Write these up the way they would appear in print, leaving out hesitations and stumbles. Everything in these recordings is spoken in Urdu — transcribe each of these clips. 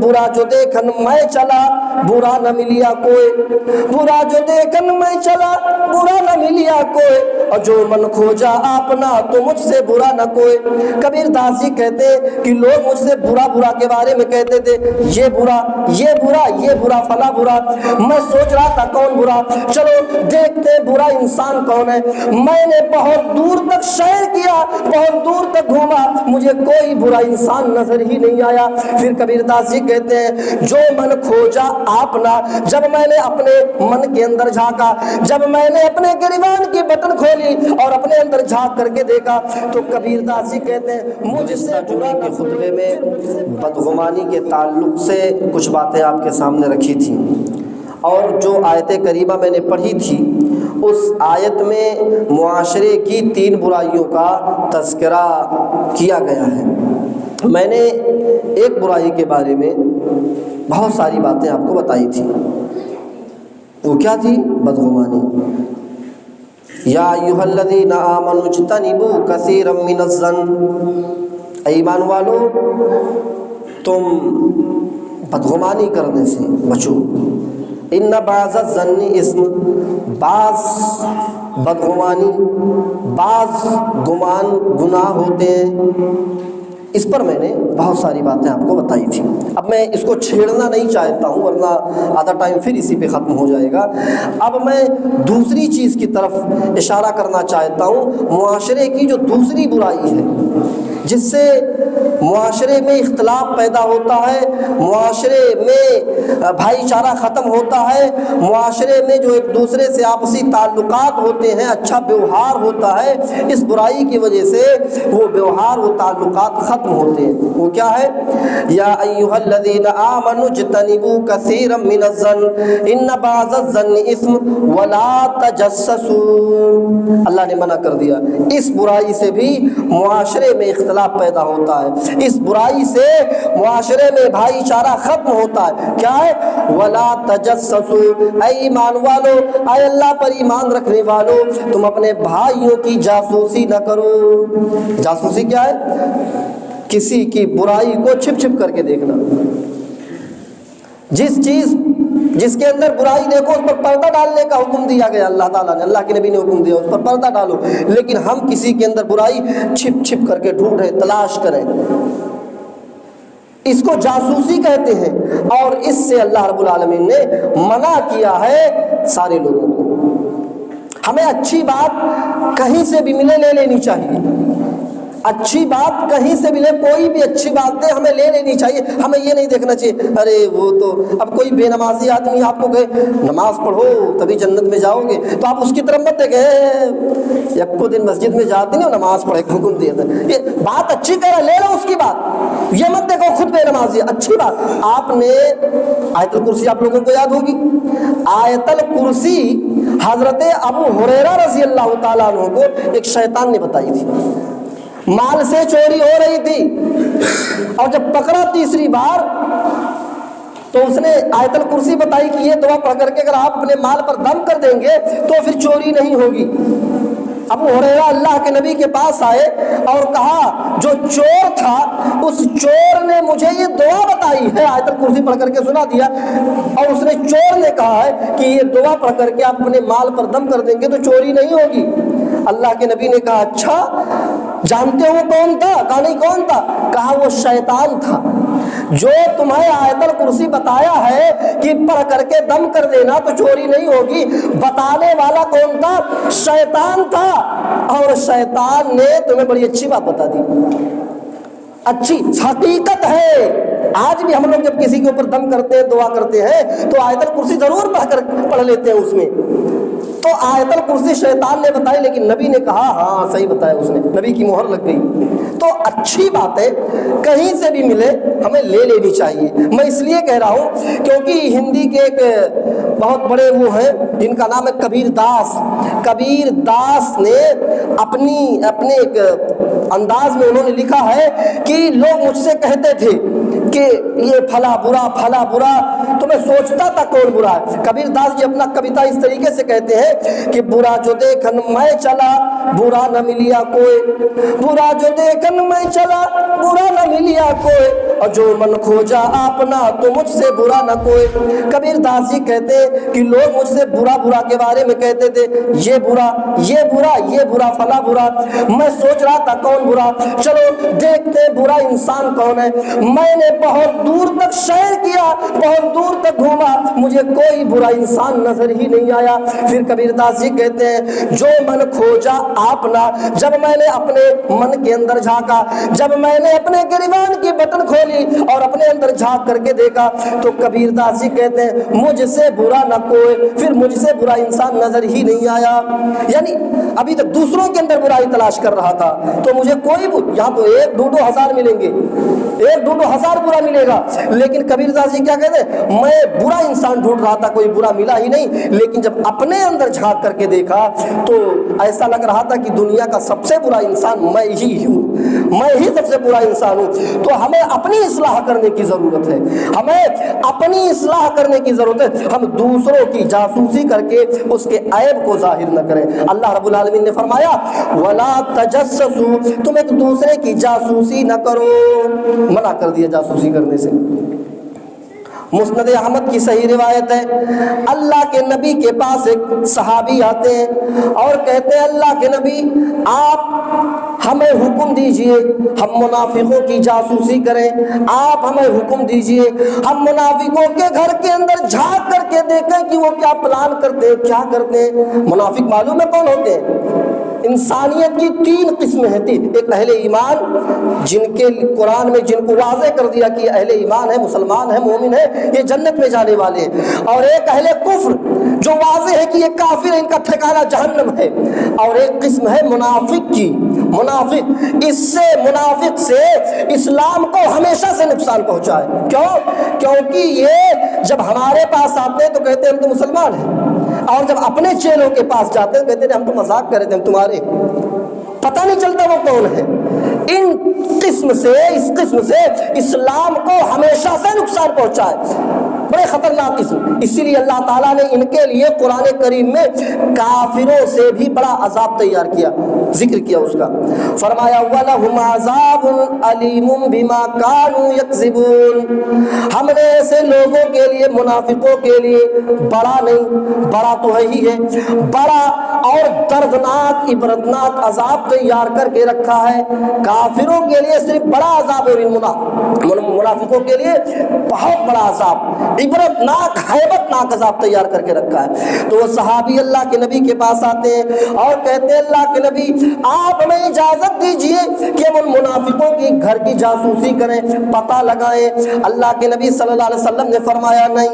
برا جو دیکھن میں چلا برا نہ ملیا کوئی، برا جو دیکھن میں چلا برا نہ ملیا کوئی، اور جو من کھوجا اپنا تو مجھ سے برا نہ کوئی۔ کبیر داس جی کہتے کہ لوگ مجھ سے برا برا کے بارے میں کہتے تھے، یہ برا یہ برا یہ برا فلاں برا، میں سوچ رہا تھا کون برا، چلو دیکھتے برا انسان کون ہے۔ میں نے بہت دور تک سیر کیا، بہت دور تک گھوما، مجھے کوئی برا انسان نظر ہی نہیں آیا۔ پھر کبیر داس جی کہتے ہیں جو من کھوجا اپنا، جب میں نے اپنے من کے اندر جھانکا، جب میں نے اپنے گریبان کی بٹن کھولی اور اپنے اندر جھانک کر کے دیکھا تو کبیر داس جی کہتے ہیں مجھ سے برا نہ خطبے میں بدگمانی کے تعلق سے کچھ باتیں آپ کے سامنے رکھی تھیں، اور جو آیت کریمہ میں نے پڑھی تھی اس آیت میں معاشرے کی 3 برائیوں کا تذکرہ کیا گیا ہے۔ میں نے ایک برائی کے بارے میں بہت ساری باتیں آپ کو بتائی تھی، وہ کیا تھی؟ بدگمانی۔ یا ایھا الذین آمنوا اجتنبوا کثیرا من الظن، اے ایمان والو تم بدگمانی کرنے سے بچو۔ ان بعض الظن اثم، بعض بدگمانی بعض گمان گناہ ہوتے ہیں۔ اس پر میں نے بہت ساری باتیں آپ کو بتائی تھی۔ اب میں اس کو چھیڑنا نہیں چاہتا ہوں ورنہ آدھا ٹائم پھر اسی پہ ختم ہو جائے گا۔ اب میں دوسری چیز کی طرف اشارہ کرنا چاہتا ہوں، معاشرے کی جو دوسری برائی ہے جس سے معاشرے میں اختلاف پیدا ہوتا ہے، معاشرے میں بھائی چارہ ختم ہوتا ہے، معاشرے میں جو ایک دوسرے سے آپسی تعلقات ہوتے ہیں، اچھا بیوہار ہوتا ہے، اس برائی کی وجہ سے وہ بیوہار و تعلقات ختم ہوتے ہیں۔ وہ کیا ہے؟ یا ایھا الذین آمنوا اجتنبوا کثیرا من الظن ان بعض الظن اثم ولا تجسسوا، اللہ نے منع کر دیا۔ اس برائی سے بھی معاشرے میں اختلاف پیدا ہوتا ہے، اس برائی سے معاشرے میں بھائی چارہ ختم ہوتا ہے۔ کیا ہے؟ ولا تجسسوا، اے ایمان والو، اے اللہ پر ایمان رکھنے والو، تم اپنے بھائیوں کی جاسوسی نہ کرو۔ جاسوسی کیا ہے؟ کسی کی برائی کو چھپ چھپ کر کے دیکھنا۔ جس کے اندر برائی دیکھو اس پر پردہ ڈالنے کا حکم دیا گیا، اللہ تعالیٰ نے، اللہ کے نبی نے حکم دیا اس پر پردہ ڈالو، لیکن ہم کسی کے اندر برائی چھپ چھپ کر کے ڈھونڈیں، تلاش کریں، اس کو جاسوسی کہتے ہیں، اور اس سے اللہ رب العالمین نے منع کیا ہے سارے لوگوں کو۔ ہمیں اچھی بات کہیں سے بھی ملے لے لینی چاہیے، اچھی بات کہیں سے ملے، کوئی بھی اچھی بات دے ہمیں لے لینی چاہیے۔ ہمیں یہ نہیں دیکھنا چاہیے ارے وہ تو، اب کوئی بے نمازی آدمی آپ کو کہے نماز پڑھو تبھی جنت میں جاؤ گے، تو آپ اس کی طرف مت دیکھیں یک کو دن مسجد میں جاتے نہیں نماز پڑھے حکم دیا تھا، یہ بات اچھی کہہ رہا لے لو اس کی بات، یہ مت دیکھو خود بے نمازی اچھی بات۔ آپ نے آیت الکرسی آپ لوگوں کو یاد ہوگی، آیت الکرسی حضرت ابو ہریرہ رضی اللہ تعالیٰ عنہ کو ایک شیطان نے بتائی تھی، مال سے چوری ہو رہی تھی، اور جب پکڑا تیسری بار تو اس نے آیت الکرسی بتائی کہ یہ دعا پڑھ کر کے اگر آپ اپنے مال پر دم کر دیں گے تو پھر چوری نہیں ہوگی۔ ابو ہریرہ اللہ کے نبی کے پاس آئے اور کہا جو چور تھا اس چور نے مجھے یہ دعا بتائی ہے، آیت الکرسی پڑھ کر کے سنا دیا، اور اس نے چور نے کہا ہے کہ یہ دعا پڑھ کر کے آپ اپنے مال پر دم کر دیں گے تو چوری نہیں ہوگی۔ اللہ کے نبی نے کہا اچھا جانتے ہو کون تھا؟ کہا نہیں کون تھا؟ کہا وہ شیطان تھا جو تمہیں آیت الکرسی بتایا ہے کہ پڑھ کر کے دم کر دینا تو چوری نہیں ہوگی، بتانے والا کون تھا؟ شیطان تھا، اور شیطان نے تمہیں بڑی اچھی بات بتا دی، اچھی حقیقت ہے۔ آج بھی ہم لوگ جب کسی کے اوپر دم کرتے ہیں دعا کرتے ہیں تو آیت الکرسی ضرور پڑھ لیتے ہیں اس میں، تو آیت الکرسی شیطان نے بتائی لیکن نبی نے کہا ہاں صحیح بتایا، اس نے نبی کی مہر لگ گئی۔ تو اچھی باتیں کہیں سے بھی ملے ہمیں لے لینی چاہیے۔ میں اس لیے کہہ رہا ہوں کیونکہ ہندی کے ایک بہت بڑے وہ ہیں جن کا نام ہے کبیر داس۔ کبیر داس نے اپنے ایک انداز میں انہوں نے لکھا ہے کہ لوگ مجھ سے کہتے تھے کہ یہ پھلا برا تو میں سوچتا تھا کون برا ہے۔ کبیر داس جی اپنا کبیتا اس طریقے سے کہتے ہیں کہ برا جو دیکھن میں چلا برا نہ ملیا کوئی، برا جو دیکھن میں چلا برا نہ ملیا کوئی، اور جو من کھوجا اپنا تو مجھ سے برا نہ کوئی۔ کبیر داس جی کہتے ہیں کہ لوگ مجھ سے برا کے بارے میں کہتے تھے، یہ برا فلا برا، میں سوچ رہا تھا کون برا، چلو دیکھتے برا انسان کون ہے۔ میں نے بہت دور تک سیر کیا، بہت دور تک گھوما، مجھے کوئی برا انسان نظر ہی نہیں آیا۔ پھر کبیر داس جی کہتے ہیں جو من کھوجا اپنا، جب میں نے اپنے من کے اندر جھانکا، جب میں نے اپنے گریبان کی بٹن کھولی اور اپنے اندر جھانک کر کے دیکھا تو کبیر داس جی کہتے ہیں مجھ سے برا نہ کوئی، پھر مجھ سے برا انسان نظر ہی نہیں آیا۔ یعنی ابھی تک دوسروں کے اندر برائی تلاش کر رہا تھا تو مجھے کوئی یہاں تو 1-2 ہزار ملیں گے، 1-2 ہزار برا ملے گا، لیکن کبیر داس جی کیا کہتے ہیں میں برا انسان ڈھونڈ رہا تھا، کوئی برا ملا ہی نہیں، لیکن جب اپنے اندر جھانک کر کے دیکھا تو ایسا لگ رہا تھا کہ دنیا کا سب سے برا انسان میں ہی ہوں، میں ہی سب سے برا انسان ہوں۔ تو ہمیں اپنی اصلاح کرنے کی ضرورت ہے، ہمیں اپنی اصلاح کرنے کی ضرورت ہے، ہم دوسروں کی جاسوسی کر کے اس کے عیب کو ظاہر نہ کریں۔ اللہ رب العالمین نے فرمایا وَلَا تَجَسَّسُوا، تم ایک دوسرے کی جاسوسی نہ کرو، منع کر دیا جاسوسی کرنے سے۔ مسند احمد کی صحیح روایت ہے، اللہ کے نبی کے پاس ایک صحابی آتے ہیں اور کہتے ہیں اللہ کے نبی آپ ہمیں حکم دیجئے ہم منافقوں کی جاسوسی کریں، آپ ہمیں حکم دیجئے ہم منافقوں کے گھر کے اندر جھانک کر کے دیکھیں کہ وہ کیا پلان کرتے ہیں، کیا کرتے ہیں۔ منافق معلوم ہے کون ہوتے ہیں؟ انسانیت کی 3 قسمیں ہیں، ایک اہل ایمان جن کے قرآن میں جن کو واضح کر دیا کہ اہل ایمان ہے، مسلمان ہے، مومن ہے، یہ جنت میں جانے والے ہیں، اور ایک اہل کفر جو واضح ہے کہ یہ کافر ہے، ان کا ٹھکانہ جہنم ہے، اور ایک قسم ہے منافق کی، منافق سے اسلام کو ہمیشہ سے نقصان پہنچا ہے۔ کیوں؟ کیونکہ یہ جب ہمارے پاس آتے ہیں تو کہتے ہیں ہم تو مسلمان ہیں، اور جب اپنے چیلوں کے پاس جاتے ہیں کہتے ہیں ہم تو مذاق کر رہے تھے، ہم تمہارے، پتہ نہیں چلتا وہ کون ہے۔ اس قسم سے اسلام کو ہمیشہ سے نقصان پہنچا ہے، بڑے خطرناک قسم۔ اسی لیے اللہ تعالیٰ نے ان کے لیے قرآن کریم میں کافروں سے بھی بڑا عذاب تیار کیا، ذکر کیا اس کا، فرمایا وَلَهُمْ عَذَابٌ عَلِيمٌ بِمَا كَانُوا يَكْذِبُونَ، ہم نے ایسے لوگوں کے لیے، منافقوں کے لیے بڑا نہیں، بڑا تو ہے ہی ہے، بڑا اور دردناک عبرتناک عذاب تیار کر کے رکھا ہے۔ کافروں کے لیے صرف بڑا عذاب، اور منافقوں کے لیے بہت بڑا عذاب، عبرتناک ہیبتناک عذاب تیار کر کے رکھا ہے۔ تو وہ صحابی اللہ کے نبی کے پاس آتے ہیں اور کہتے ہیں اللہ کے نبی آپ ہمیں اجازت دیجئے کہ ہم ان منافقوں کی گھر کی جاسوسی کریں، پتہ لگائیں۔ اللہ کے نبی صلی اللہ علیہ وسلم نے فرمایا نہیں،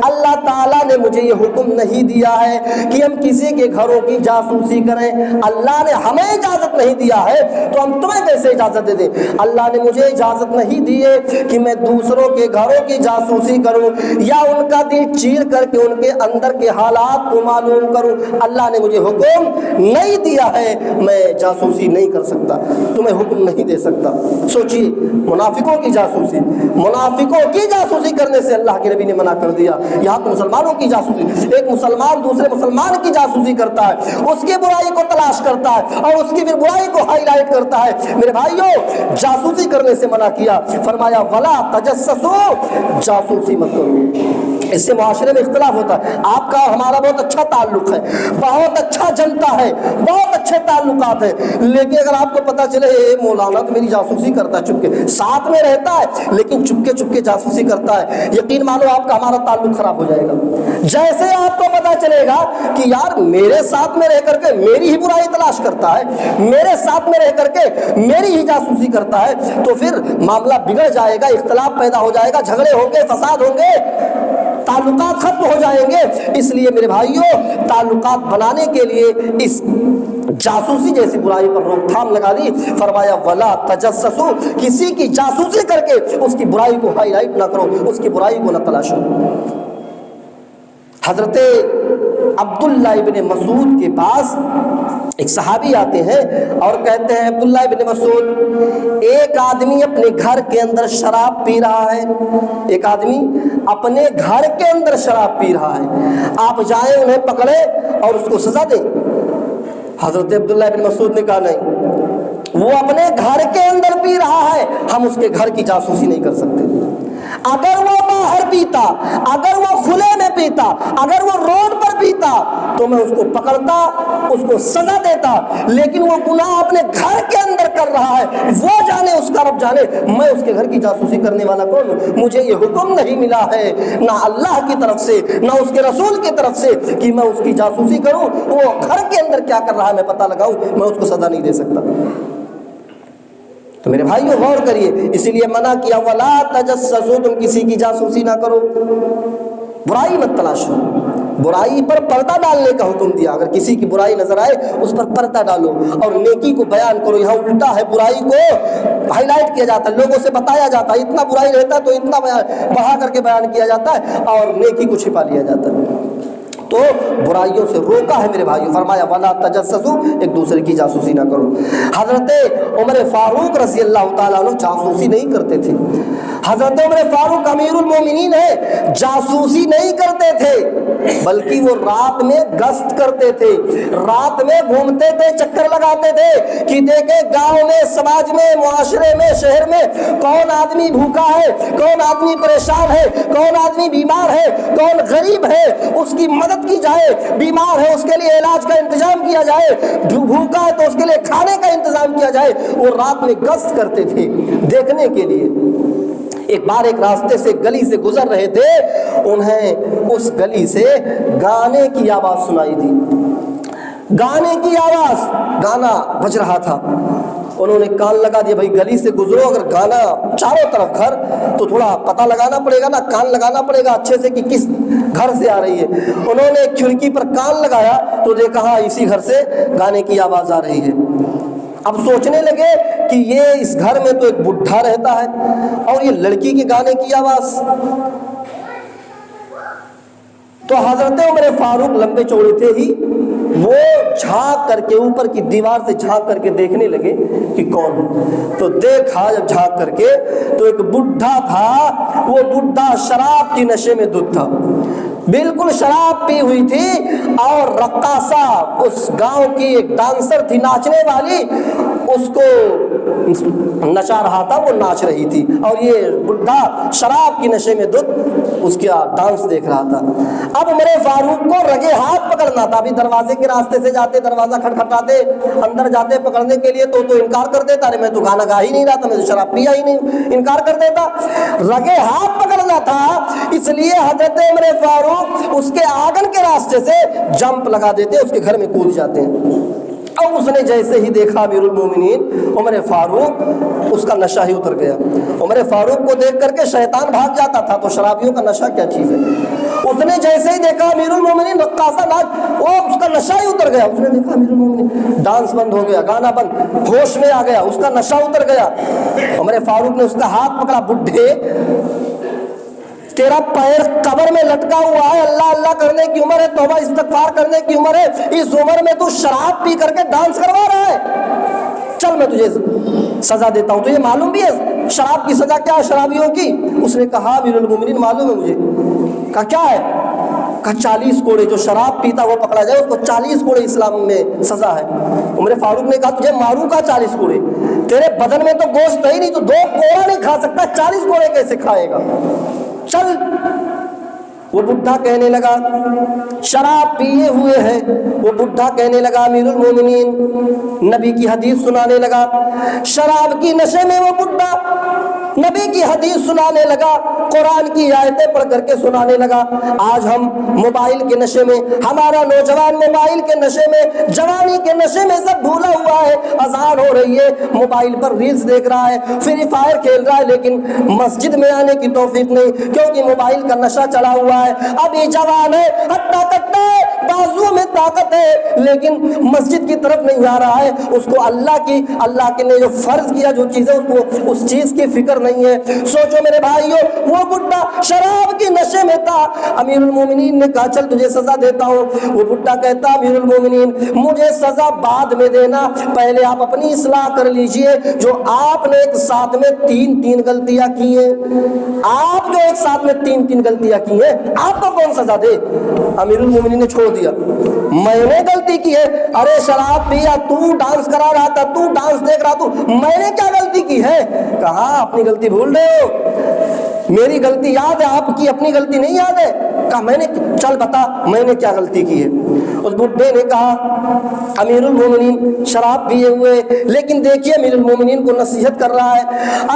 اللہ تعالیٰ نے مجھے یہ حکم نہیں دیا ہے کہ ہم کسی کے گھروں کی جاسوسی کریں، اللہ نے ہمیں اجازت نہیں دیا ہے تو ہم تمہیں کیسے اجازت دے دیں؟ اللہ نے مجھے اجازت نہیں دی ہے کہ میں دوسروں کے گھروں کی جاسوسی کروں یا ان کا دل چیر کر کے ان کے اندر کے حالات کو معلوم کروں، اللہ نے مجھے حکم نہیں دیا ہے، میں جاسوسی نہیں کر سکتا، تمہیں حکم نہیں دے سکتا۔ سوچئے منافقوں کی جاسوسی، منافقوں کی جاسوسی کرنے سے اللہ کے نبی نے منع کر دیا۔ یہاں تو مسلمانوں کی جاسوسی، ایک مسلمان دوسرے مسلمان کی جاسوسی کرتا ہے، اس کی برائی کو تلاش کرتا ہے اور اس کی پھر برائی کو ہائی لائٹ کرتا ہے۔ میرے بھائیوں جاسوسی کرنے سے منع کیا، فرمایا ولا تجسسوا، جاسوسی مت کرو، اس سے معاشرے میں اختلاف ہوتا ہے۔ آپ کا ہمارا بہت اچھا تعلق ہے، بہت اچھا جنتا ہے، بہت اچھے تعلقات ہیں، لیکن اگر آپ کو پتہ چلے مولانا تو میری جاسوسی کرتا ہے، چپکے ساتھ میں رہتا ہے لیکن چپکے جاسوسی کرتا ہے، یقین مانو آپ کا ہمارا تعلق خراب ہو جائے گا۔ جیسے آپ کو پتہ چلے گا کہ یار میرے ساتھ میں رہ کر کے میری ہی برائی تلاش کرتا ہے، میرے ساتھ میں رہ کر کے میری ہی جاسوسی کرتا ہے، تو پھر معاملہ بگڑ جائے گا، اختلاف پیدا ہو جائے گا، جھگڑے ہوں گے، فساد ہوں گے، تعلقات ختم ہو جائیں گے۔ اس لیے میرے بھائیوں تعلقات بنانے کے لیے اس جاسوسی جیسی برائی پر روک تھام لگا دی، فرمایا ولا تجسسوا، کسی کی جاسوسی کر کے اس کی برائی کو ہائی لائٹ نہ کرو، اس کی برائی کو نہ تلاشو۔ حضرت عبداللہ ابن مسعود کے پاس ایک صحابی آتے ہیں اور کہتے ہیں عبداللہ ابن مسعود، ایک آدمی اپنے گھر کے اندر شراب پی رہا ہے، ایک آدمی اپنے گھر کے اندر شراب پی رہا ہے، آپ جائیں انہیں پکڑے اور اس کو سزا دیں؟ حضرت عبداللہ ابن مسعود نے کہا نہیں، وہ اپنے گھر کے اندر پی رہا ہے، ہم اس کے گھر کی جاسوسی نہیں کر سکتے۔ اگر وہ باہر پیتا، اگر وہ کھلے میں پیتا، اگر وہ روڈ پر پیتا تو میں اس کو پکڑتا، اس کو سزا دیتا، لیکن وہ گناہ اپنے گھر کے اندر کر رہا ہے، وہ جانے، اس کا رب جانے، میں اس کے گھر کی جاسوسی کرنے والا کون ہوں؟ مجھے یہ حکم نہیں ملا ہے نہ اللہ کی طرف سے نہ اس کے رسول کی طرف سے کہ میں اس کی جاسوسی کروں، وہ گھر کے اندر کیا کر رہا ہے میں پتہ لگاؤں، میں اس کو سزا نہیں دے سکتا۔ تو میرے بھائیو غور کریے، اسی لیے منع کیا ولا تجسسوا، تم کسی کی جاسوسی نہ کرو، برائی مت تلاشو، برائی پر پردہ ڈالنے کا حکم دیا، اگر کسی کی برائی نظر آئے اس پر پردہ ڈالو اور نیکی کو بیان کرو۔ یہاں الٹا ہے، برائی کو ہائی لائٹ کیا جاتا ہے، لوگوں سے بتایا جاتا ہے، اتنا برائی رہتا ہے تو اتنا بڑھا کر کے بیان کیا جاتا ہے اور نیکی کو چھپا لیا جاتا ہے۔ تو برائیوں سے روکا ہے میرے بھائیوں، فرمایا ولا تجسسوا، ایک دوسرے کی جاسوسی نہ کرو۔ حضرت عمر فاروق رضی اللہ تعالیٰ عنہ جاسوسی نہیں کرتے تھے، حضرت عمر فاروق امیر المومنین ہے، جاسوسی نہیں کرتے تھے، بلکہ وہ رات میں گشت کرتے تھے، رات میں گھومتے تھے، چکر لگاتے تھے کہ دیکھیں گاؤں میں، سماج میں، معاشرے میں، شہر میں کون آدمی بھوکا ہے، کون آدمی پریشان ہے، کون آدمی بیمار ہے، کون غریب ہے، اس کی مدد کی جائے، بیمار ہے اس کے لیے علاج کا انتظام کیا جائے، بھوکا ہے تو اس کے لیے کھانے کا انتظام کیا جائے۔ وہ رات میں گشت کرتے تھے دیکھنے کے لیے۔ ایک بار ایک راستے سے گلی سے گزر رہے تھے، انہیں اس گلی سے گانے کی آواز سنائی دی، گانے کی آواز، گانا بج رہا تھا۔ انہوں نے کان لگا دیا، بھائی گلی سے گزرو، اگر گانا چاروں طرف گھر تو تھوڑا پتہ لگانا پڑے گا نا، کان لگانا پڑے گا اچھے سے کہ کس گھر سے آ رہی ہے۔ انہوں نے کھڑکی پر کان لگایا تو دیکھا ہاں اسی گھر سے گانے کی آواز آ رہی ہے۔ اب سوچنے لگے کہ یہ اس گھر میں تو ایک بڈھا رہتا ہے اور یہ لڑکی کے گانے کی آواز۔ تو حضرت عمر فاروق لمبے چوڑے تھے ہی، وہ جھانک کر کے اوپر کی دیوار سے جھانک کر کے دیکھنے لگے کہ کون، تو دیکھا جب جھانک کر کے تو ایک بڈھا تھا، وہ بڈھا شراب کی نشے میں دھت تھا، بالکل شراب پی ہوئی تھی، اور رقاصہ اس گاؤں کی ایک ڈانسر تھی ناچنے والی، اس کو نچا رہا تھا، وہ ناچ رہی تھی، اور یہ بڈھا شراب کی نشے میں دھت اس کا ڈانس دیکھ رہا تھا۔ اب عمر فاروق کو رگے ہاتھ پکڑنا تھا، ابھی دروازے کے راستے سے جاتے، دروازہ کھٹکھٹاتے، اندر جاتے پکڑنے کے لیے تو انکار کر دیتا، ارے میں تو گانا گا ہی نہیں رہا تھا، میں تو شراب پیا ہی نہیں، انکار کر دیتا۔ رگے ہاتھ پکڑنا تھا، اس لیے حضرت عمر فاروق اس کے آنگن کے راستے سے جمپ لگا دیتے، اس کے گھر میں کود جاتے ہیں۔ اور اس نے جیسے ہی دیکھا امیر المومنین عمر فاروق، اس کا نشہ ہی اتر گیا۔ عمر فاروق کو دیکھ کر کے شیطان بھاگ جاتا تھا، تو شرابیوں کا نشہ کیا چیز ہے۔ اس نے جیسے ہی دیکھا امیر المومنین رقاصہ ناچ، وہ اس کا نشہ ہی اتر گیا۔ اس نے دیکھا امیر المومنین، ڈانس بند ہو گیا، گانا بند، ہوش میں آ گیا، اس کا نشہ اتر گیا۔ عمر فاروق نے اس کا ہاتھ پکڑا، بڈھے تیرا پیر قبر میں لٹکا ہوا ہے، اللہ اللہ کرنے کی عمر ہے، توبہ استغفار کرنے کی عمر ہے، اس عمر میں تو شراب پی کر کے ڈانس کروا رہا ہے، چل میں تجھے سزا دیتا ہوں۔ تو یہ معلوم بھی ہے شراب کی سزا کیا ہے شرابیوں کی؟ اس نے کہا امیر المومنین معلوم ہے مجھے۔ کہا کیا ہے؟ کہا 40 کوڑے، جو شراب پیتا وہ پکڑا جائے اس کو 40 کوڑے اسلام میں سزا ہے۔ عمر فاروق نے کہا تجھے ماروں کا 40 کوڑے، تیرے بدن میں تو گوشت ہے ہی نہیں، تو 2 کوڑا نہیں کھا سکتا، 40 کوڑے کیسے کھائے گا، چل۔ وہ بڈھا کہنے لگا، شراب پیے ہوئے ہے، وہ بڈھا کہنے لگا امیر المومنین، نبی کی حدیث سنانے لگا، شراب کی نشے میں وہ بڈھا نبی کی حدیث سنانے لگا، قرآن کی آیتیں پڑھ کر کے سنانے لگا۔ آج ہم موبائل کے نشے میں، ہمارا نوجوان موبائل کے نشے میں، جوانی کے نشے میں سب بھولا ہوا ہے، اذان ہو رہی ہے، موبائل پر ریلز دیکھ رہا ہے، فری فائر کھیل رہا ہے، لیکن مسجد میں آنے کی توفیق نہیں، کیونکہ موبائل کا نشہ چلا ہوا ہے۔ ابھی جوان ہے، ہٹا کٹا بازو میں طاقت ہے لیکن مسجد کی طرف نہیں آ رہا ہے، اس کو اللہ کے نے جو فرض کیا جو چیزیں اس چیز کی فکر نہیں ہے۔ سوچو میرے بھائیوں، وہ بڈھا شراب کی نشے میں تھا، امیر المومنین نے کہا چل تجھے سزا دیتا ہوں۔ وہ بڈھا کہتا امیر المومنین مجھے سزا بعد میں دینا، پہلے آپ اپنی اصلاح کر لیجئے، جو آپ نے ایک ساتھ میں تین غلطیاں کی ہیں، آپ جو ایک ساتھ میں تین غلطیاں کی ہیں، آپ کو کون سزا دے؟ امیر المومنین نے چھوڑ دیا، میں نے غلطی کی ہے، ارے شراب پیا، تو ڈانس کرا رہا تھا، تو ڈانس دیکھ رہا تو میں نے کیا غلطی کی ہے؟ کہا اپنی غلطی بھول رہے ہو، میری غلطی یاد ہے، آپ کی اپنی غلطی نہیں یاد ہے؟ کہا میں نے، چل بتا میں نے کیا غلطی کی ہے؟ اس بڈھے نے کہا امیر المومنین شراب پیے ہوئے، لیکن دیکھیے امیر المومنین کو نصیحت کر رہا ہے۔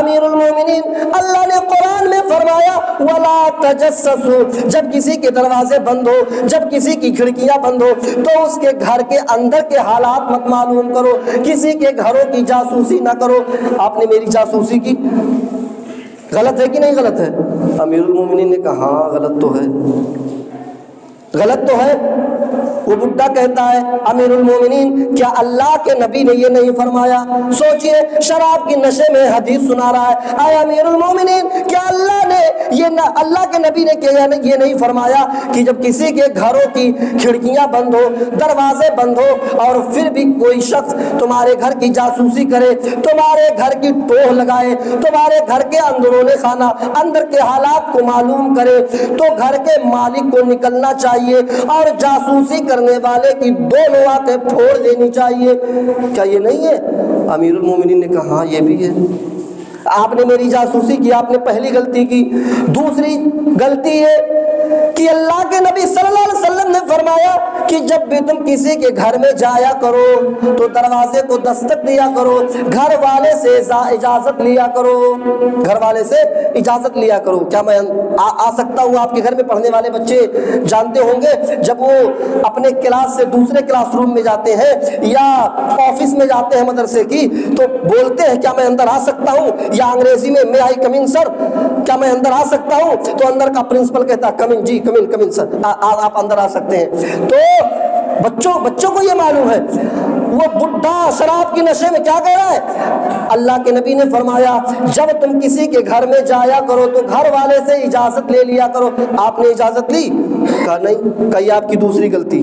امیر المومنین اللہ نے قرآن میں فرمایا وَلَا تَجَسَّسُوا، جب کسی کے دروازے بند ہو، جب کسی کی کھڑکیاں بند ہو تو اس کے گھر کے اندر کے حالات مت معلوم کرو، کسی کے گھروں کی جاسوسی نہ کرو۔ آپ نے میری جاسوسی کی، غلط ہے کہ نہیں غلط ہے؟ امیر المومنین نے کہا ہاں غلط تو ہے، غلط تو ہے۔ وہ بڈھا کہتا ہے امیر المومنین کیا اللہ کے نبی نے یہ نہیں فرمایا؟ سوچئے شراب کی نشے میں حدیث سنا رہا ہے، اے امیر المومنین کیا اللہ کے نبی نے یہ نہیں فرمایا کہ جب کسی کے گھروں کی کھڑکیاں بند ہو، دروازے بند ہو اور پھر بھی کوئی شخص تمہارے گھر کی جاسوسی کرے، تمہارے گھر کی ٹوہ لگائے، تمہارے گھر کے اندرون خانہ اندر کے حالات کو معلوم کرے، تو گھر کے مالک کو نکلنا چاہیے اور جاسوسی کرنے والے کی دونوں آنکھیں پھوڑ دینی چاہیے۔ کیا یہ نہیں ہے؟ امیر المومنین نے کہا ہاں یہ بھی ہے، آپ نے میری جاسوسی کی، آپ نے پہلی غلطی کی۔ دوسری غلطی ہے کہ اللہ کے نبی صلی اللہ علیہ وسلم نے فرمایا کہ جب بھی تم کسی کے گھر میں جایا کرو تو دروازے کو دستک دیا کرو، گھر والے سے اجازت لیا کرو، گھر والے سے اجازت لیا کرو۔ کیا میں آ سکتا ہوں؟ آپ کے گھر میں پڑھنے والے بچے جانتے ہوں گے جب وہ اپنے کلاس سے دوسرے کلاس روم میں جاتے ہیں یا آفس میں جاتے ہیں مدرسے کی تو بولتے ہیں کیا میں اندر آ سکتا ہوں، یا انگریزی میں may I come in sir، کیا میں اندر آ سکتا ہوں؟ تو اندر کا پرنسپل کہتا ہے come in G come in سر، آپ اندر آ سکتے ہیں۔ تو بچوں کو یہ معلوم ہے۔ وہ بڈھا شراب کی نشے میں کیا کہہ رہا ہے؟ اللہ کے نبی نے فرمایا جب تم کسی کے گھر میں جایا کرو تو گھر والے سے اجازت لے لیا کرو۔ آپ نے اجازت لی؟ کہا نہیں۔ کہا یہ آپ کی دوسری غلطی۔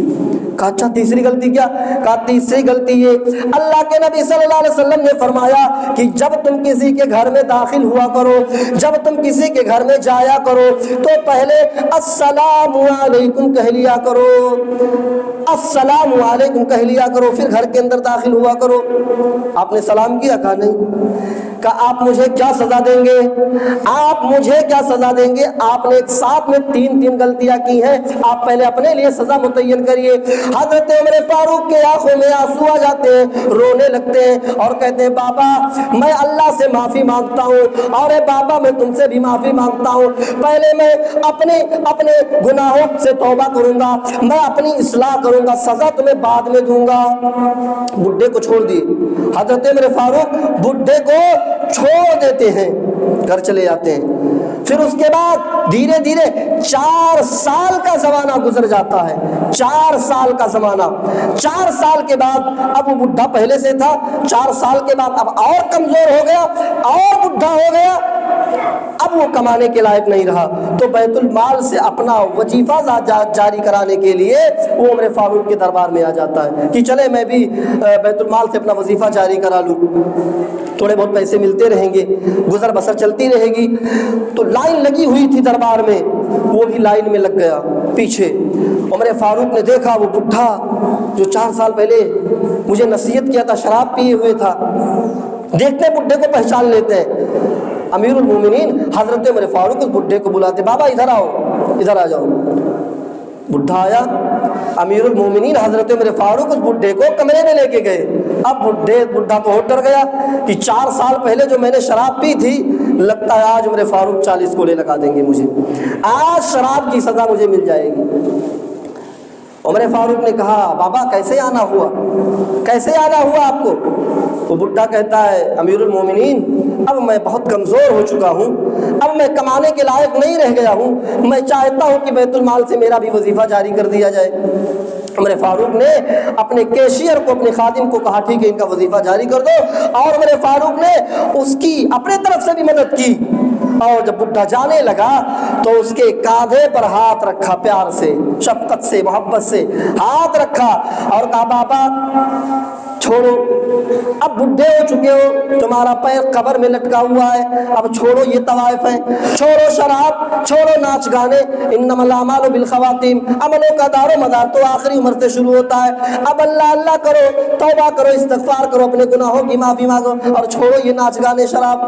کہا اچھا تیسری غلطی کیا؟ کہا تیسری غلطی یہ اللہ کے نبی صلی اللہ علیہ وسلم نے فرمایا کہ جب تم کسی کے گھر میں داخل ہوا کرو، جب تم کسی کے گھر میں جایا کرو تو پہلے السلام علیکم کہہ لیا کرو، السلام علیکم کہہ لیا کرو، پھر گھر کے اندر داخل ہوا کرو۔ آپ نے سلام کیا؟ کہا نہیں۔ کہا آپ مجھے کیا سزا دیں گے؟ آپ مجھے کیا سزا دیں گے؟ آپ نے ایک ساتھ میں تین غلطیاں کی ہیں، آپ پہلے اپنے لیے سزا متعین کریے۔ حضرت عمر فاروق کے آنکھوں میں آنسو آ جاتے ہیں، رونے لگتے ہیں اور کہتے ہیں بابا میں اللہ سے معافی مانگتا ہوں، اور اے بابا میں تم سے بھی معافی مانگتا ہوں، پہلے میں اپنے گناہوں سے توبہ کروں گا، میں اپنی اصلاح کروں گا، سزا تمہیں بعد میں دوں گا۔ بڈھے کو چھوڑ دیے، حضرت عمر فاروق بڈھے کو چھوڑ دیتے ہیں، گھر چلے جاتے ہیں۔ پھر اس کے بعد دھیرے دھیرے 4 سال کا زمانہ گزر جاتا ہے، 4 سال کا زمانہ۔ 4 سال کے بعد اب وہ بڈھا پہلے سے تھا، 4 سال کے بعد اب اور کمزور ہو گیا اور بڈھا ہو گیا، اب وہ کمانے کے لائق نہیں رہا، تو بیت المال سے اپنا وظیفہ جاری کرانے کے لیے وہ عمر فاروق کے دربار میں آ جاتا ہے کہ چلے میں بھی بیت المال سے اپنا وظیفہ جاری کرا لوں، تھوڑے بہت پیسے ملتے رہیں گے، گزر بسر چلتی رہے گی۔ تو لائن لگی ہوئی تھی دربار میں، وہ بھی لائن میں لگ گیا پیچھے۔ عمر فاروق نے دیکھا وہ بڈھا جو 4 سال پہلے مجھے نصیحت کیا تھا شراب پیے ہوئے تھا، دیکھتے بڈھے کو پہچان لیتے ہیں۔ امیر المومنین حضرت عمر فاروق اس بڈھے کو بلاتے، بابا ادھر آؤ، ادھر آ جاؤ۔ بڈھا آیا، امیر المومنین حضرت عمر فاروق اس بڈھے کو کمرے میں لے کے گئے۔ اب بڈھا تو ڈر گیا کہ 4 سال پہلے جو میں نے شراب پی تھی، لگتا ہے آج عمر فاروق 40 گولے لگا دیں گے مجھے، آج شراب کی سزا مجھے مل جائے گی۔ عمر فاروق نے کہا بابا کیسے آنا ہوا، کیسے آنا ہوا آپ کو؟ وہ بڈھا کہتا ہے امیر المومنین اب میں بہت کمزور ہو چکا ہوں، اب میں کمانے کے لائق نہیں رہ گیا ہوں، میں چاہتا ہوں کہ بیت المال سے میرا بھی وظیفہ جاری کر دیا جائے۔ عمر فاروق نے اپنے کیشیئر کو، اپنے خادم کو کہا ٹھیک ہے ان کا وظیفہ جاری کر دو، اور عمر فاروق نے اس کی اپنے طرف سے بھی مدد کی، اور جب بڈھا جانے لگا تو اس کے کاندھے پر ہاتھ رکھا، پیار سے، شفقت سے، محبت سے ہاتھ رکھا اور کہا بابا چھوڑو، اب بڈھے ہو چکے ہو، تمہارا پیر قبر میں لٹکا ہوا ہے، اب چھوڑو یہ طوائف ہیں، چھوڑو شراب، چھوڑو ناچ گانے، انما الاعمال بالخواتیم، عملوں کا دار و مدار تو آخری عمر سے شروع ہوتا ہے، اب اللہ اللہ کرو، توبہ کرو، استغفار کرو، اپنے گناہوں کی معافی مانگو اور چھوڑو یہ ناچ گانے شراب۔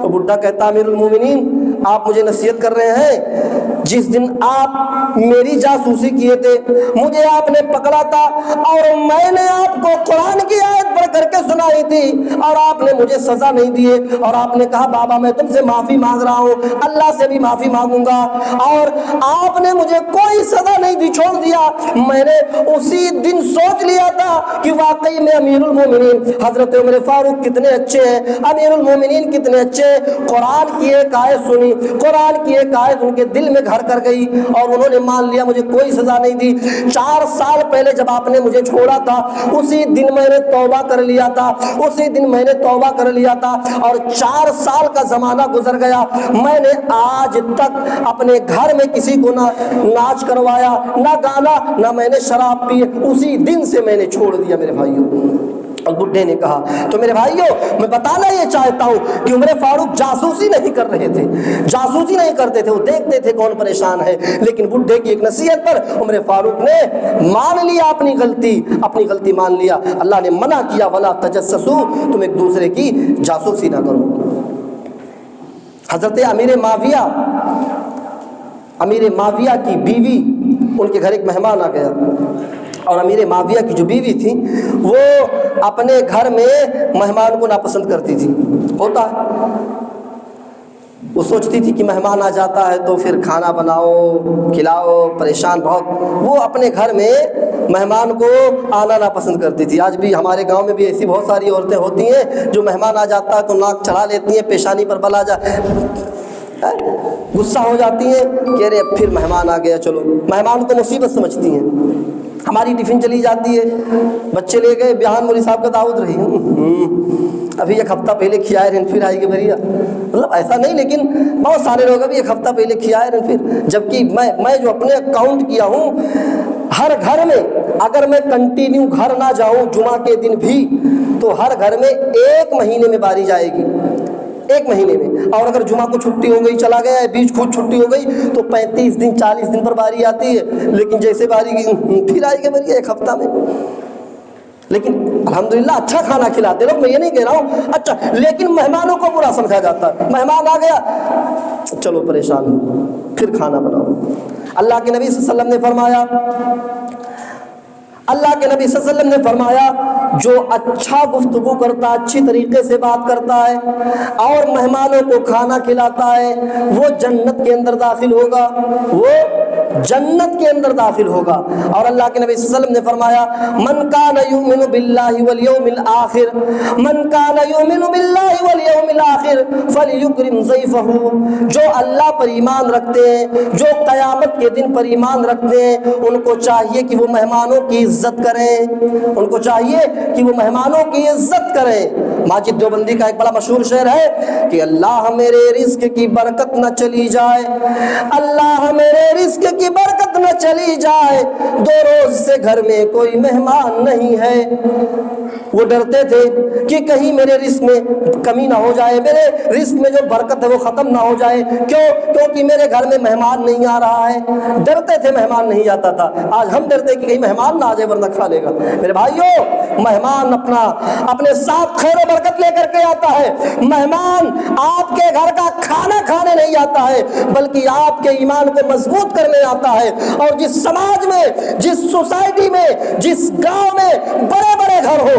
تو بڈھا کہتا امیر المومنین آپ مجھے نصیحت کر رہے ہیں، جس دن آپ میری جاسوسی کیے تھے، مجھے آپ نے پکڑا تھا اور میں نے آپ کو قرآن کی آیت پڑھ کر کے سنائی تھی اور آپ نے مجھے سزا نہیں دی اور آپ نے کہا بابا میں تم سے معافی مانگ رہا ہوں، اللہ سے بھی معافی مانگوں گا، اور آپ نے مجھے کوئی سزا نہیں دی، چھوڑ دیا، میں نے اسی دن سوچ لیا تھا کہ واقعی میں امیر المومنین حضرت عمر فاروق کتنے اچھے ہیں، امیر المومنین کتنے اچھے ہیں، قرآن کی ایک آیت سنی، قرآن کی ایک آیت ان کے دل میں گھر کر گئی اور انہوں نے مان لیا مجھے کوئی سزا نہیں دی، 4 سال پہلے جب آپ نے مجھے چھوڑا تھا اسی دن میں نے توبہ کر لیا تھا، اسی دن میں نے توبہ کر لیا تھا، اور 4 سال کا زمانہ گزر گیا، میں نے آج تک اپنے گھر میں کسی کو نہ ناچ کروایا، نہ گانا، نہ میں نے شراب پی، اسی دن سے میں نے چھوڑ دیا میرے بھائیوں۔ اور بڈھے نے کہا تو میرے بھائیوں میں بتانا یہ چاہتا ہوں کہ عمر فاروق جاسوسی نہیں کر رہے تھے، جاسوسی نہیں کرتے تھے، وہ دیکھتے تھے کون پریشان ہے، لیکن بڈھے کی ایک نصیحت پر عمر فاروق نے مان لیا اپنی غلطی مان لیا۔ اللہ نے منع کیا ولا تجسسوا، تم ایک دوسرے کی جاسوسی نہ کرو۔ حضرت امیر معاویہ کی بیوی، ان کے گھر ایک مہمان آ گیا، اور امیر معاویہ کی جو بیوی تھی وہ اپنے گھر میں مہمان کو ناپسند کرتی تھی، ہوتا ہے، وہ سوچتی تھی کہ مہمان آ جاتا ہے تو پھر کھانا بناؤ کھلاؤ، پریشان بہت، وہ اپنے گھر میں مہمان کو آنا ناپسند کرتی تھی۔ آج بھی ہمارے گاؤں میں بھی ایسی بہت ساری عورتیں ہوتی ہیں جو مہمان آ جاتا ہے تو ناک چڑھا لیتی ہیں، پیشانی پر بل آ غصہ ہو جاتی ہیں کہ ارے پھر مہمان آ گیا، چلو، مہمان کو مصیبت سمجھتی ہیں۔ ہماری ٹفن چلی جاتی ہے، بچے لے گئے، بیان مولوی صاحب کا دعوت رہی، ابھی 1 ہفتہ پہلے کھیائے رہے پھر آئے گے بھریا، مطلب ایسا نہیں، لیکن بہت سارے لوگ ابھی 1 ہفتہ پہلے کھیائے رہے پھر، جبکہ میں جو اپنے کاؤنٹ کیا ہوں، ہر گھر میں اگر میں کنٹینیو گھر نہ جاؤں جمعہ کے دن بھی تو ہر گھر میں 1 مہینے میں باری جائے گی، 1 مہینے میں، اور اگر جمعہ کو چھٹی ہو گئی، چلا گیا ہے، بیچ خود چھٹی ہو گئی تو 35 دن 40 دن پر باری آتی ہے، لیکن جیسے باری کی پھر آئے گی بھریا 1 ہفتہ میں۔ لیکن الحمدللہ اچھا کھانا کھلاتے لوگ، میں یہ نہیں کہہ رہا ہوں اچھا، لیکن مہمانوں کو برا سمجھا جاتا ہے، مہمان آ گیا چلو پریشان ہو، پھر کھانا بناؤ۔ اللہ کے نبی صلی اللہ علیہ وسلم نے فرمایا، اللہ کے نبی صلی اللہ علیہ وسلم نے فرمایا جو اچھا گفتگو کرتا، اچھی طریقے سے بات کرتا ہے اور مہمانوں کو کھانا کھلاتا ہے، وہ جنت کے اندر داخل ہوگا، وہ جنت کے اندر داخل ہوگا۔ اور اللہ کے نبی صلی اللہ علیہ وسلم نے فرمایا من کان یؤمن باللہ والیوم الآخر، من کان یؤمن باللہ والیوم الآخر فلیکرم ضیفہ، جو اللہ پر ایمان رکھتے ہیں، جو قیامت کے دن پر ایمان رکھتے ہیں، ان کو چاہیے کہ وہ مہمانوں کی عزت کریں، ان کو چاہیے کہ وہ مہمانوں کی عزت کریں۔ ماجد دیوبندی کا ایک بڑا مشہور شعر ہے کہ اللہ میرے رزق کی برکت نہ چلی جائے، اللہ میرے رزق کی برکت نہ چلی جائے، 2 روز سے گھر میں کوئی مہمان نہیں ہے۔ وہ ڈرتے تھے کہ کہیں میرے رزق میں کمی نہ ہو جائے، میرے رزق میں جو برکت ہے وہ ختم نہ ہو جائے، کیونکہ میرے گھر میں مہمان نہیں آ رہا ہے۔ ڈرتے تھے مہمان نہیں آتا تھا، آج ہم ڈرتے کہ کہیں مہمان نہ آ جائے ورنہ کھا لے گا۔ میرے بھائیوں، مہمان اپنے ساتھ خیر و برکت لے کر کے آتا ہے، مہمان آپ کے گھر کا کھانا کھانے نہیں آتا ہے بلکہ آپ کے ایمان کو مضبوط کرنے آتا ہے۔ اور جس سماج میں، جس سوسائٹی میں، جس گاؤں میں بڑے بڑے گھر ہو،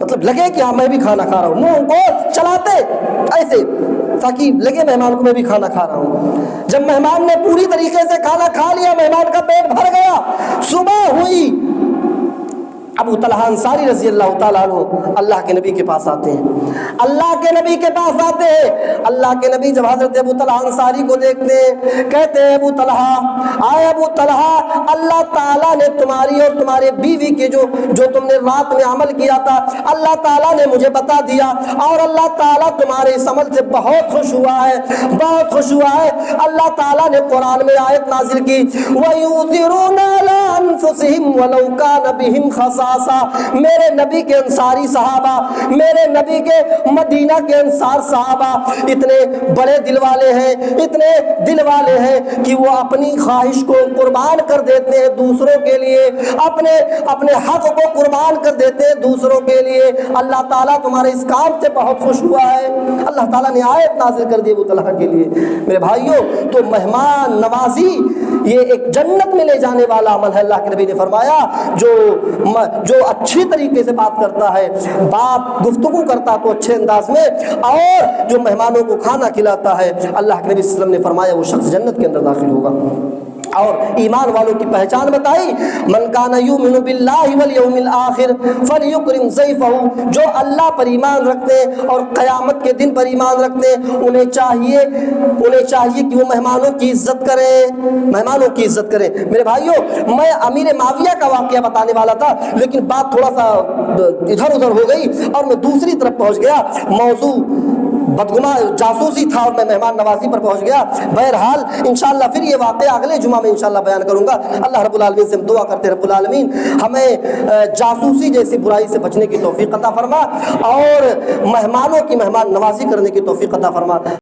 مطلب لگے کہ ہاں میں بھی کھانا کھا رہا ہوں، منہ کو چلاتے ایسے تاکہ لگے مہمان کو میں بھی کھانا کھا رہا ہوں۔ جب مہمان نے پوری طریقے سے کھانا کھا لیا، مہمان کا پیٹ بھر گیا، صبح ہوئی، ابو طلحہ انصاری رضی اللہ تعالیٰ عنہ اللہ کے نبی کے پاس آتے ہیں، اللہ کے نبی کے پاس آتے ہیں۔ اللہ کے نبی جب حضرت ابو طلحہ انصاری کو دیکھتے ہیں، کہتے ہیں ابو طلحہ، آئے ابو طلحہ، اللہ تعالیٰ نے تمہاری اور تمہارے بیوی کے جو تم نے رات میں عمل کیا تھا، اللہ تعالیٰ نے مجھے بتا دیا، اور اللہ تعالیٰ تمہارے اس عمل سے بہت خوش ہوا ہے، بہت خوش ہوا ہے۔ اللہ تعالیٰ نے قرآن میں آیت نازل کی، وَيُؤْثِرُونَ عَلَىٰ أَنفُسِهِمْ وَلَوْ كَانَ بِهِمْ خَصَاصَةٌ۔ میرے نبی کے انصاری صحابہ، میرے نبی کے مدینہ کے انصار صحابہ اتنے بڑے دل والے ہیں، اتنے دل والے ہیں کہ وہ اپنی خواہش کو قربان کر دیتے ہیں دوسروں کے لیے، اپنے حق کو قربان کر دیتے ہیں دوسروں کے لیے۔ اللہ تعالیٰ تمہارے اس کام سے بہت خوش ہوا ہے۔ اللہ تعالیٰ نے آیت نازل کر دی ابو طلحہ کے لیے۔ میرے بھائیوں، تو مہمان نوازی یہ ایک جنت میں لے جانے والا عمل ہے۔ اللہ کے نبی نے فرمایا جو اچھی طریقے سے بات کرتا ہے، بات گفتگو کرتا تو اچھے انداز میں، اور جو مہمانوں کو کھانا کھلاتا ہے، اللہ کے نبی صلی اللہ علیہ وسلم نے فرمایا وہ شخص جنت کے اندر داخل ہوگا۔ اور ایمان والوں کی پہچان بتائی، من کان یؤمن باللہ والیوم الآخر فلیکرم ضیفہ، جو اللہ پر ایمان رکھتے ہیں اور قیامت کے دن پر ایمان رکھتے ہیں، انہیں چاہیے کہ وہ مہمانوں کی عزت کریں، مہمانوں کی عزت کریں۔ میرے بھائیوں، میں امیر معاویہ کا واقعہ بتانے والا تھا، لیکن بات تھوڑا سا ادھر ادھر ہو گئی اور میں دوسری طرف پہنچ گیا۔ موضوع بدگماں جاسوسی تھا اور میں مہمان نوازی پر پہنچ گیا۔ بہرحال انشاءاللہ پھر یہ واقعہ اگلے جمعہ میں انشاءاللہ بیان کروں گا۔ اللہ رب العالمین سے ہم دعا کرتے ہیں، رب العالمین ہمیں جاسوسی جیسی برائی سے بچنے کی توفیق عطا فرما اور مہمانوں کی مہمان نوازی کرنے کی توفیق عطا فرما۔